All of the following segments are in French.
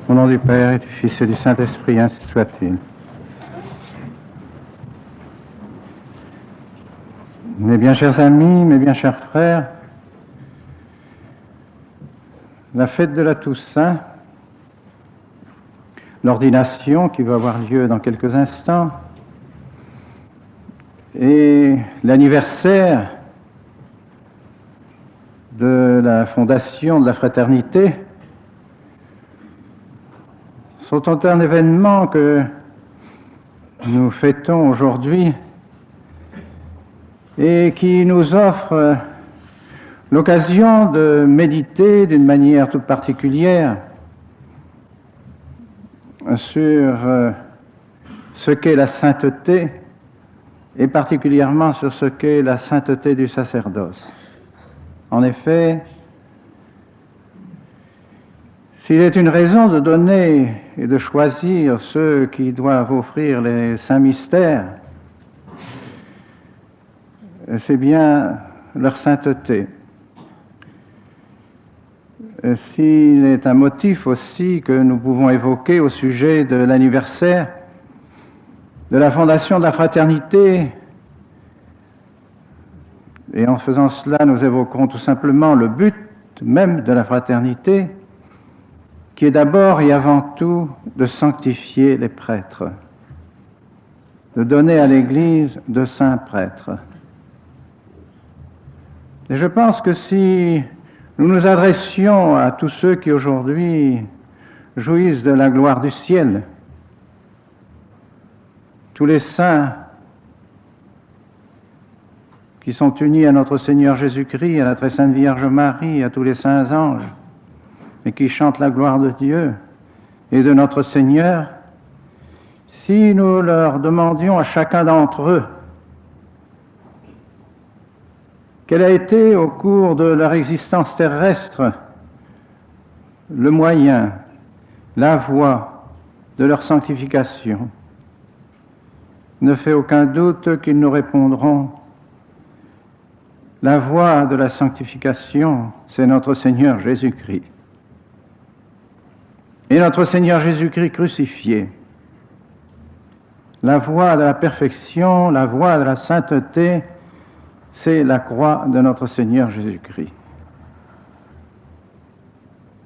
Au nom du Père et du Fils et du Saint-Esprit, ainsi soit-il. Mes bien chers amis, mes bien chers frères, la fête de la Toussaint, l'ordination qui va avoir lieu dans quelques instants, et l'anniversaire de la fondation de la Fraternité sont autant d'événements que nous fêtons aujourd'hui et qui nous offrent l'occasion de méditer d'une manière toute particulière sur ce qu'est la sainteté et particulièrement sur ce qu'est la sainteté du sacerdoce. En effet, s'il est une raison de donner et de choisir ceux qui doivent offrir les saints mystères, c'est bien leur sainteté. S'il est un motif aussi que nous pouvons évoquer au sujet de l'anniversaire de la fondation de la Fraternité, et en faisant cela, nous évoquerons tout simplement le but même de la Fraternité, qui est d'abord et avant tout de sanctifier les prêtres, de donner à l'Église de saints prêtres. Et je pense que si nous nous adressions à tous ceux qui aujourd'hui jouissent de la gloire du ciel, tous les saints qui sont unis à notre Seigneur Jésus-Christ, à la très sainte Vierge Marie, à tous les saints anges, et qui chantent la gloire de Dieu et de notre Seigneur, si nous leur demandions à chacun d'entre eux quel a été au cours de leur existence terrestre le moyen, la voie de leur sanctification, ne fait aucun doute qu'ils nous répondront: la voie de la sanctification, c'est notre Seigneur Jésus-Christ. Et notre Seigneur Jésus-Christ crucifié. La voie de la perfection, la voie de la sainteté, c'est la croix de notre Seigneur Jésus-Christ.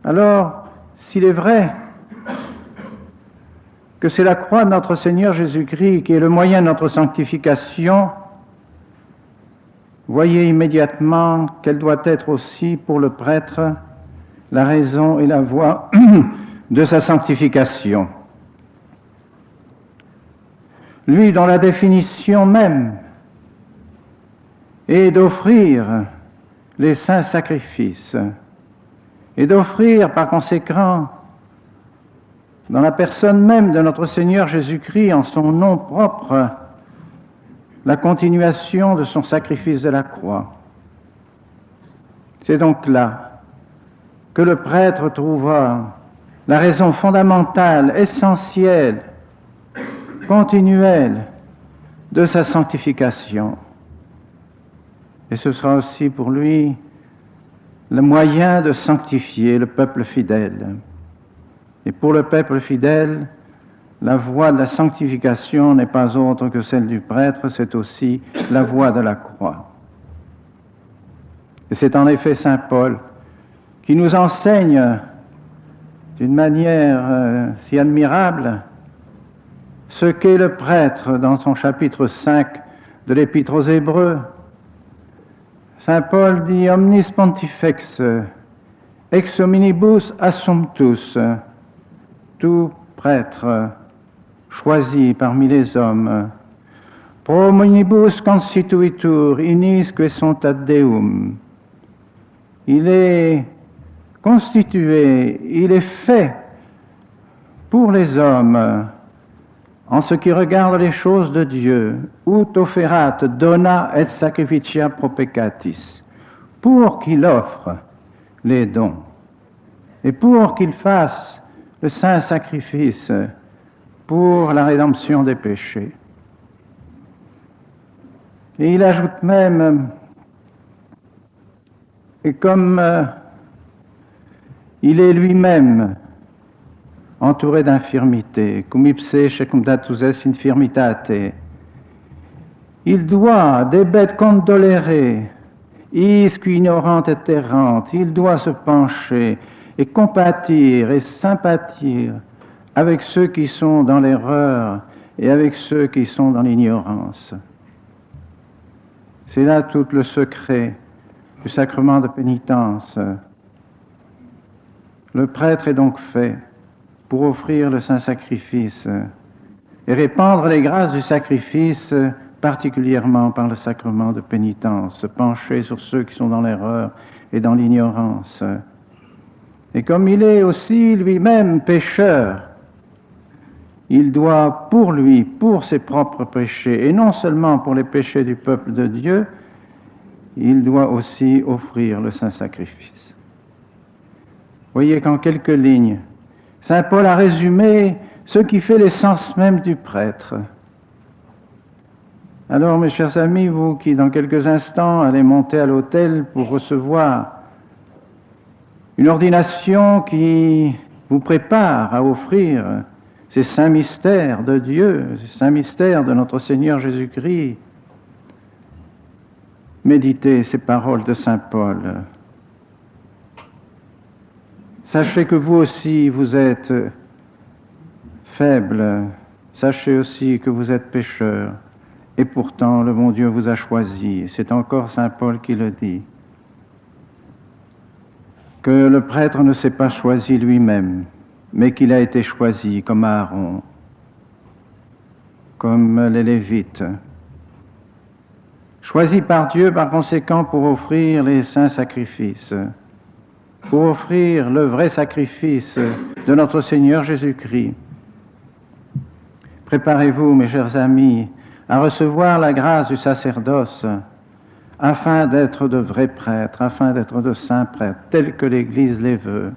Alors, s'il est vrai que c'est la croix de notre Seigneur Jésus-Christ qui est le moyen de notre sanctification, voyez immédiatement quelle doit être aussi pour le prêtre la raison et la voie de sa sanctification. Lui, dont la définition même est d'offrir les saints sacrifices et d'offrir par conséquent, dans la personne même de notre Seigneur Jésus-Christ, en son nom propre, la continuation de son sacrifice de la croix. C'est donc là que le prêtre trouvera la raison fondamentale, essentielle, continuelle de sa sanctification. Et ce sera aussi pour lui le moyen de sanctifier le peuple fidèle. Et pour le peuple fidèle, la voie de la sanctification n'est pas autre que celle du prêtre, c'est aussi la voie de la croix. Et c'est en effet saint Paul qui nous enseigne d'une manière si admirable ce qu'est le prêtre dans son chapitre 5 de l'Épître aux Hébreux. Saint Paul dit: Omnis pontifex, ex hominibus assumptus, tout prêtre choisi parmi les hommes, pro hominibus constituitur inis que sunt ad Deum. Il est constitué, il est fait pour les hommes en ce qui regarde les choses de Dieu, ut offerat dona et sacrificia pro peccatis, pour qu'il offre les dons et pour qu'il fasse le saint sacrifice pour la rédemption des péchés. Et il ajoute même, et comme il est lui-même entouré d'infirmités, cum ipse cum datus est infirmitate. Il doit debet condolere, isque ignorante et errante, il doit se pencher et compatir et sympathier avec ceux qui sont dans l'erreur et avec ceux qui sont dans l'ignorance. C'est là tout le secret du sacrement de pénitence. Le prêtre est donc fait pour offrir le saint sacrifice et répandre les grâces du sacrifice, particulièrement par le sacrement de pénitence, se pencher sur ceux qui sont dans l'erreur et dans l'ignorance. Et comme il est aussi lui-même pécheur, il doit pour lui, pour ses propres péchés, et non seulement pour les péchés du peuple de Dieu, il doit aussi offrir le saint sacrifice. Voyez qu'en quelques lignes, saint Paul a résumé ce qui fait l'essence même du prêtre. Alors, mes chers amis, vous qui dans quelques instants allez monter à l'autel pour recevoir une ordination qui vous prépare à offrir ces saints mystères de Dieu, ces saints mystères de notre Seigneur Jésus-Christ, méditez ces paroles de saint Paul. Sachez que vous aussi, vous êtes faibles, sachez aussi que vous êtes pécheurs, et pourtant le bon Dieu vous a choisi. C'est encore saint Paul qui le dit. Que le prêtre ne s'est pas choisi lui-même, mais qu'il a été choisi comme Aaron, comme les Lévites. Choisi par Dieu par conséquent pour offrir les saints sacrifices, pour offrir le vrai sacrifice de notre Seigneur Jésus-Christ. Préparez-vous, mes chers amis, à recevoir la grâce du sacerdoce, afin d'être de vrais prêtres, afin d'être de saints prêtres, tels que l'Église les veut.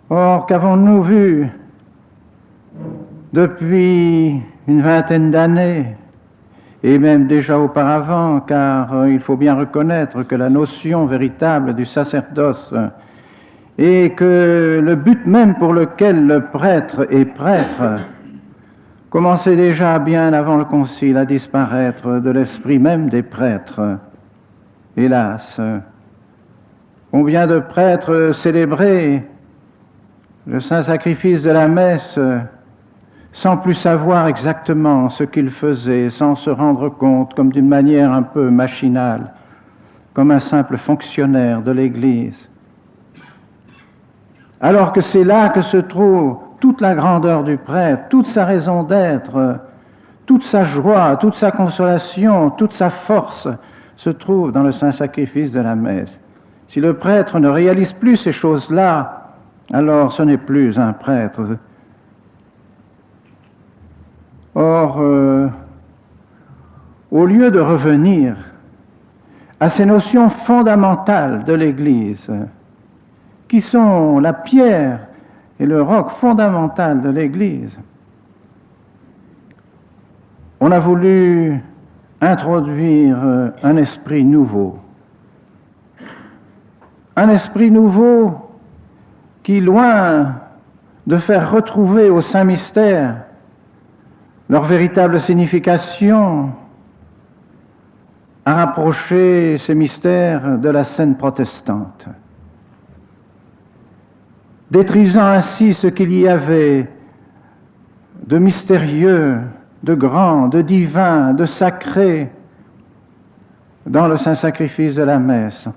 Or, qu'avons-nous vu depuis une vingtaine d'années, et même déjà auparavant, car il faut bien reconnaître que la notion véritable du sacerdoce et que le but même pour lequel le prêtre est prêtre commençait déjà bien avant le Concile à disparaître de l'esprit même des prêtres. Hélas, combien de prêtres célébraient le saint sacrifice de la messe sans plus savoir exactement ce qu'ils faisaient, sans se rendre compte, comme d'une manière un peu machinale, comme un simple fonctionnaire de l'Église. Alors que c'est là que se trouve toute la grandeur du prêtre, toute sa raison d'être, toute sa joie, toute sa consolation, toute sa force se trouve dans le saint sacrifice de la messe. Si le prêtre ne réalise plus ces choses-là, alors ce n'est plus un prêtre. Or, au lieu de revenir à ces notions fondamentales de l'Église, qui sont la pierre et le roc fondamental de l'Église, on a voulu introduire un esprit nouveau. Un esprit nouveau qui, loin de faire retrouver au Saint-Mystère leur véritable signification, a rapproché ces mystères de la scène protestante, détruisant ainsi ce qu'il y avait de mystérieux, de grand, de divin, de sacré dans le saint sacrifice de la messe,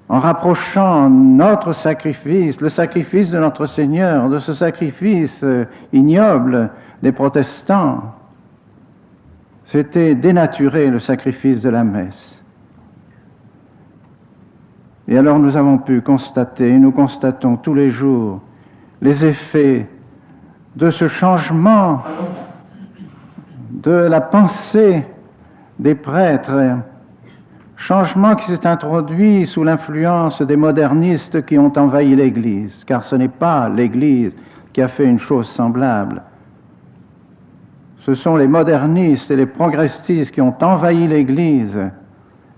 en rapprochant notre sacrifice, le sacrifice de notre Seigneur, de ce sacrifice ignoble des protestants. C'était dénaturer le sacrifice de la messe. Et alors nous avons pu constater, et nous constatons tous les jours, les effets de ce changement de la pensée des prêtres, changement qui s'est introduit sous l'influence des modernistes qui ont envahi l'Église, car ce n'est pas l'Église qui a fait une chose semblable. Ce sont les modernistes et les progressistes qui ont envahi l'Église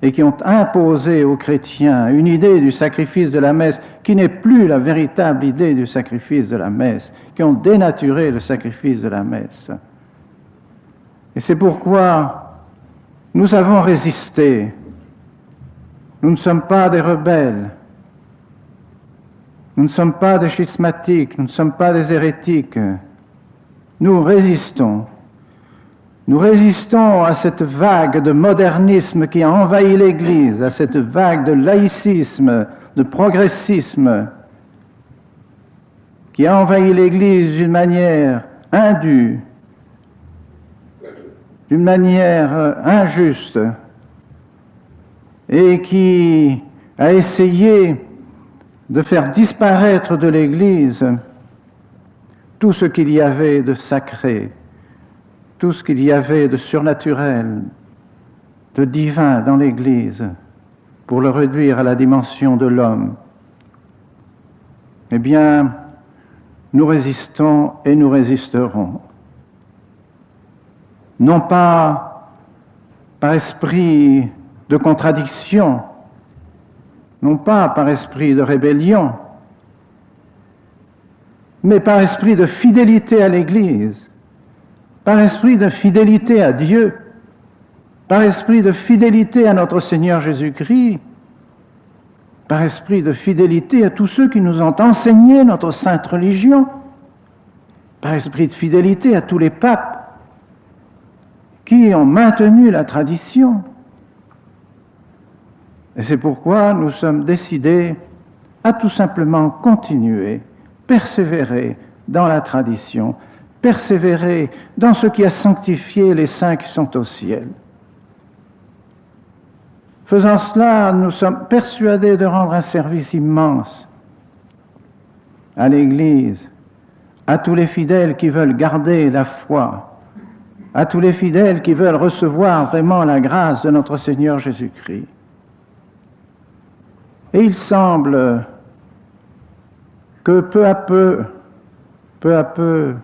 et qui ont imposé aux chrétiens une idée du sacrifice de la messe qui n'est plus la véritable idée du sacrifice de la messe, qui ont dénaturé le sacrifice de la messe. Et c'est pourquoi nous avons résisté. Nous ne sommes pas des rebelles, nous ne sommes pas des schismatiques, nous ne sommes pas des hérétiques. Nous résistons. Nous résistons à cette vague de modernisme qui a envahi l'Église, à cette vague de laïcisme, de progressisme, qui a envahi l'Église d'une manière indue, d'une manière injuste, et qui a essayé de faire disparaître de l'Église tout ce qu'il y avait de sacré, tout ce qu'il y avait de surnaturel, de divin dans l'Église, pour le réduire à la dimension de l'homme. Eh bien, nous résistons et nous résisterons. Non pas par esprit de contradiction, non pas par esprit de rébellion, mais par esprit de fidélité à l'Église, par esprit de fidélité à Dieu, par esprit de fidélité à notre Seigneur Jésus-Christ, par esprit de fidélité à tous ceux qui nous ont enseigné notre sainte religion, par esprit de fidélité à tous les papes qui ont maintenu la tradition. Et c'est pourquoi nous sommes décidés à tout simplement continuer, persévérer dans la tradition, persévérer dans ce qui a sanctifié les saints qui sont au ciel. Faisant cela, nous sommes persuadés de rendre un service immense à l'Église, à tous les fidèles qui veulent garder la foi, à tous les fidèles qui veulent recevoir vraiment la grâce de notre Seigneur Jésus-Christ. Et il semble que peu à peu,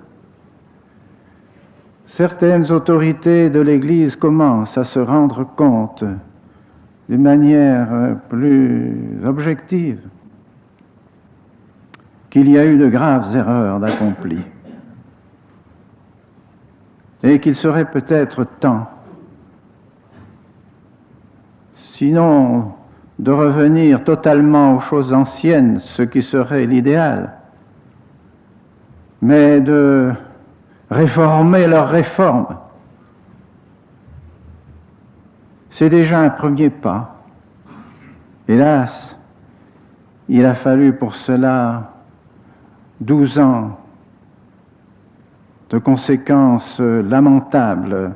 certaines autorités de l'Église commencent à se rendre compte d'une manière plus objective qu'il y a eu de graves erreurs accomplies et qu'il serait peut-être temps, sinon de revenir totalement aux choses anciennes, ce qui serait l'idéal, mais de réformer leur réforme. C'est déjà un premier pas. Hélas, il a fallu pour cela 12 ans de conséquences lamentables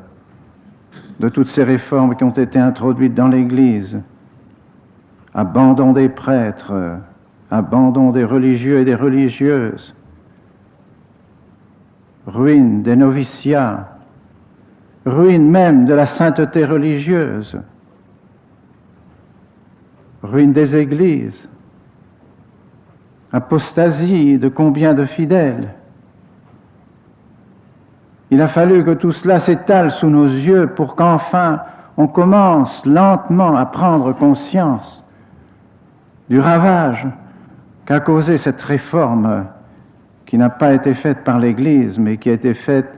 de toutes ces réformes qui ont été introduites dans l'Église. Abandon des prêtres, abandon des religieux et des religieuses, ruine des noviciats, ruine même de la sainteté religieuse, ruine des églises, apostasie de combien de fidèles. Il a fallu que tout cela s'étale sous nos yeux pour qu'enfin on commence lentement à prendre conscience du ravage qu'a causé cette réforme qui n'a pas été faite par l'Église, mais qui a été faite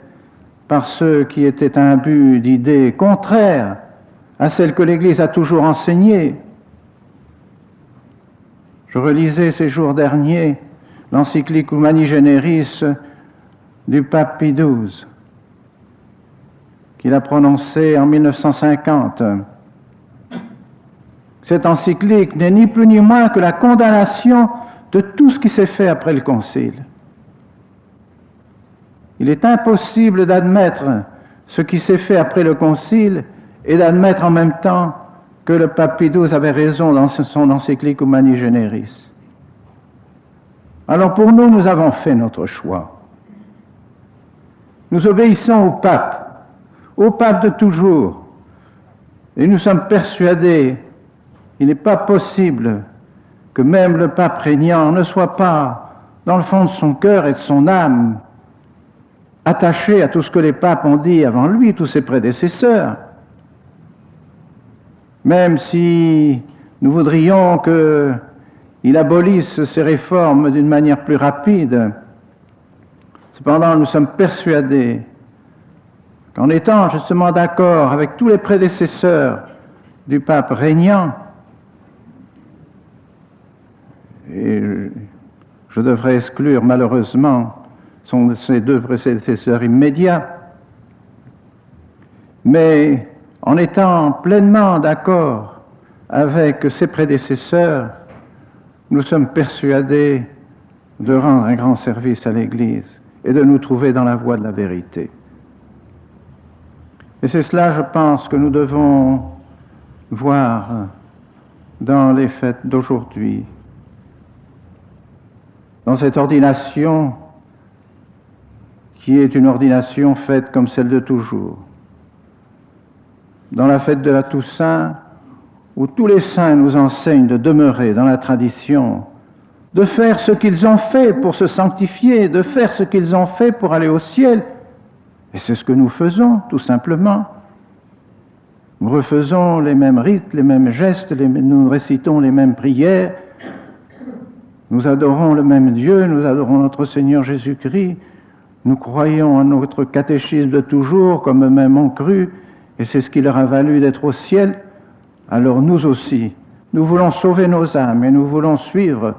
par ceux qui étaient imbus d'idées contraires à celles que l'Église a toujours enseignées. Je relisais ces jours derniers l'encyclique Humani Generis du pape Pie XII, qu'il a prononcée en 1950. Cette encyclique n'est ni plus ni moins que la condamnation de tout ce qui s'est fait après le Concile. Il est impossible d'admettre ce qui s'est fait après le Concile et d'admettre en même temps que le pape Pie XII avait raison dans son encyclique Humani Generis. Alors pour nous, nous avons fait notre choix. Nous obéissons au pape de toujours, et nous sommes persuadés qu'il n'est pas possible que même le pape régnant ne soit pas, dans le fond de son cœur et de son âme, attaché à tout ce que les papes ont dit avant lui, tous ses prédécesseurs. même si nous voudrions qu'il abolisse ces réformes d'une manière plus rapide, cependant nous sommes persuadés qu'en étant justement d'accord avec tous les prédécesseurs du pape régnant, et je devrais exclure malheureusement ses deux prédécesseurs immédiats, mais en étant pleinement d'accord avec ses prédécesseurs, nous sommes persuadés de rendre un grand service à l'Église et de nous trouver dans la voie de la vérité. Et c'est cela, je pense, que nous devons voir dans les fêtes d'aujourd'hui, dans cette ordination qui est une ordination faite comme celle de toujours. Dans la fête de la Toussaint, où tous les saints nous enseignent de demeurer dans la tradition, de faire ce qu'ils ont fait pour se sanctifier, de faire ce qu'ils ont fait pour aller au ciel. Et c'est ce que nous faisons, tout simplement. Nous refaisons les mêmes rites, les mêmes gestes, nous récitons les mêmes prières, nous adorons le même Dieu, nous adorons notre Seigneur Jésus-Christ, nous croyons en notre catéchisme de toujours, comme eux-mêmes ont cru, et c'est ce qui leur a valu d'être au ciel. Alors nous aussi, nous voulons sauver nos âmes et nous voulons suivre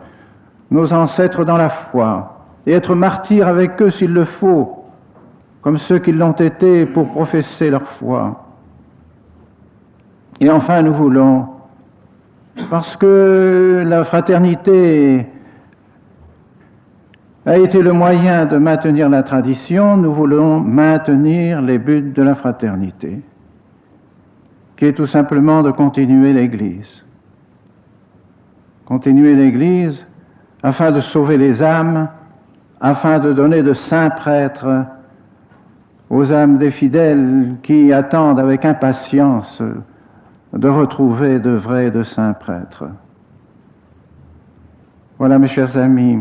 nos ancêtres dans la foi et être martyrs avec eux s'il le faut, comme ceux qui l'ont été pour professer leur foi. Et enfin, nous voulons, parce que la fraternité a été le moyen de maintenir la tradition, nous voulons maintenir les buts de la fraternité, qui est tout simplement de continuer l'Église. Continuer l'Église afin de sauver les âmes, afin de donner de saints prêtres aux âmes des fidèles qui attendent avec impatience de retrouver de vrais et de saints prêtres. Voilà, mes chers amis,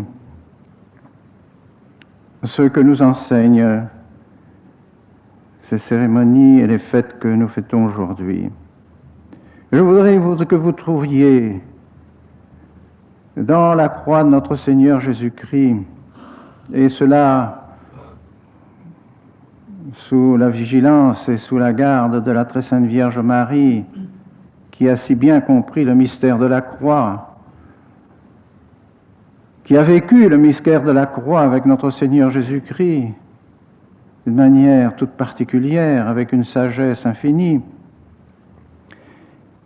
ce que nous enseignent ces cérémonies et les fêtes que nous fêtons aujourd'hui. Je voudrais que vous trouviez dans la croix de notre Seigneur Jésus-Christ, et cela sous la vigilance et sous la garde de la très sainte Vierge Marie, qui a si bien compris le mystère de la croix, qui a vécu le mystère de la croix avec notre Seigneur Jésus-Christ d'une manière toute particulière, avec une sagesse infinie.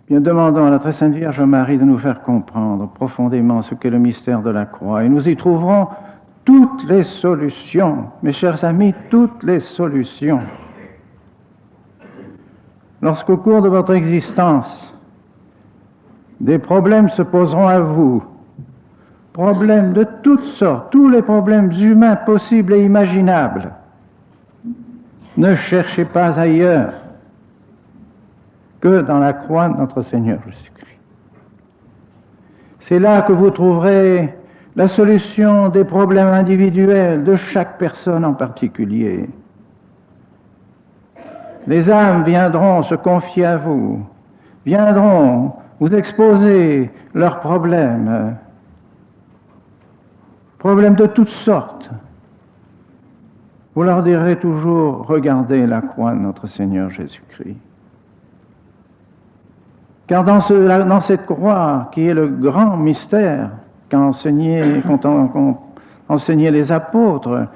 Bien, demandons à la très sainte Vierge Marie de nous faire comprendre profondément ce qu'est le mystère de la croix, et nous y trouverons toutes les solutions, mes chers amis, toutes les solutions. Lorsqu'au cours de votre existence, des problèmes se poseront à vous, problèmes de toutes sortes, tous les problèmes humains possibles et imaginables, ne cherchez pas ailleurs que dans la croix de notre Seigneur Jésus-Christ. C'est là que vous trouverez la solution des problèmes individuels de chaque personne en particulier. Les âmes viendront se confier à vous, viendront vous exposer leurs problèmes, problèmes de toutes sortes. Vous leur direz toujours, regardez la croix de notre Seigneur Jésus-Christ. Car dans cette croix, qui est le grand mystère qu'ont enseigné les apôtres,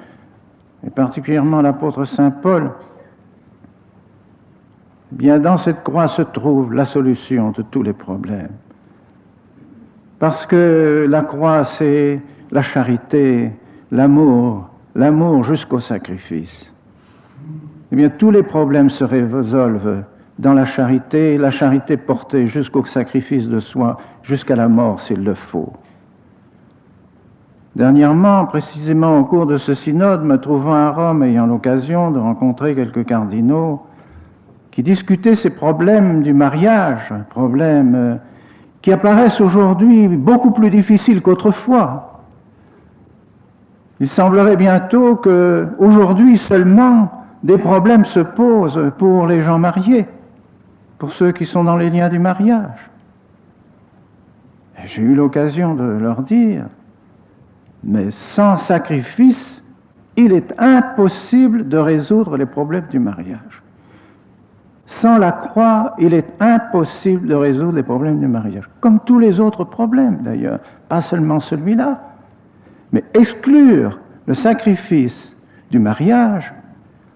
et particulièrement l'apôtre Saint Paul, eh bien dans cette croix se trouve la solution de tous les problèmes. Parce que la croix, c'est la charité, l'amour jusqu'au sacrifice. Eh bien, tous les problèmes se résolvent dans la charité portée jusqu'au sacrifice de soi, jusqu'à la mort s'il le faut. Dernièrement, précisément au cours de ce synode, me trouvant à Rome, ayant l'occasion de rencontrer quelques cardinaux qui discutaient ces problèmes du mariage, problèmes qui apparaissent aujourd'hui beaucoup plus difficiles qu'autrefois. Il semblerait bientôt qu'aujourd'hui seulement des problèmes se posent pour les gens mariés. pour ceux qui sont dans les liens du mariage. J'ai eu l'occasion de leur dire, mais sans sacrifice, il est impossible de résoudre les problèmes du mariage. Sans la croix, il est impossible de résoudre les problèmes du mariage, comme tous les autres problèmes d'ailleurs, pas seulement celui-là. Mais exclure le sacrifice du mariage,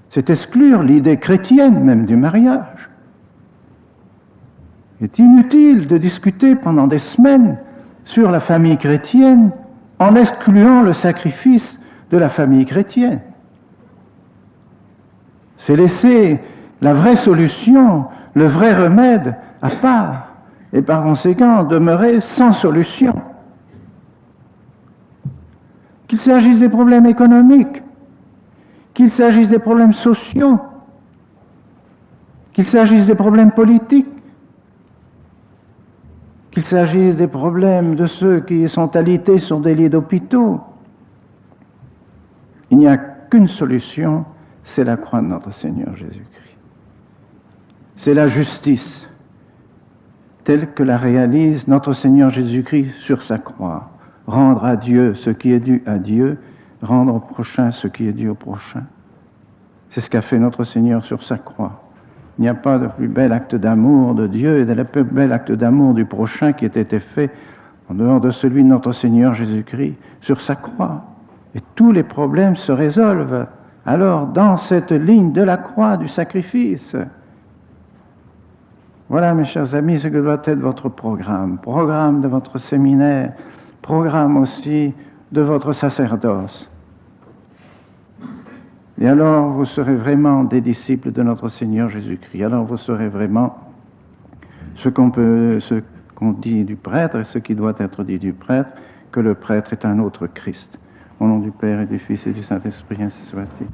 c'est exclure l'idée chrétienne même du mariage. Il est inutile de discuter pendant des semaines sur la famille chrétienne en excluant le sacrifice de la famille chrétienne. C'est laisser la vraie solution, le vrai remède à part, et par conséquent demeurer sans solution. Qu'il s'agisse des problèmes économiques, qu'il s'agisse des problèmes sociaux, qu'il s'agisse des problèmes politiques, qu'il s'agisse des problèmes de ceux qui sont alités sur des lits d'hôpitaux, il n'y a qu'une solution, c'est la croix de notre Seigneur Jésus-Christ. C'est la justice, telle que la réalise notre Seigneur Jésus-Christ sur sa croix. Rendre à Dieu ce qui est dû à Dieu, rendre au prochain ce qui est dû au prochain. C'est ce qu'a fait notre Seigneur sur sa croix. Il n'y a pas de plus bel acte d'amour de Dieu et de plus bel acte d'amour du prochain qui ait été fait en dehors de celui de notre Seigneur Jésus-Christ sur sa croix. Et tous les problèmes se résolvent alors dans cette ligne de la croix du sacrifice. Voilà, mes chers amis, ce que doit être votre programme de votre séminaire, programme aussi de votre sacerdoce. Et alors vous serez vraiment des disciples de notre Seigneur Jésus-Christ. Alors vous serez vraiment ce qu'on dit du prêtre et ce qui doit être dit du prêtre, que le prêtre est un autre Christ. Au nom du Père et du Fils et du Saint-Esprit, ainsi soit-il.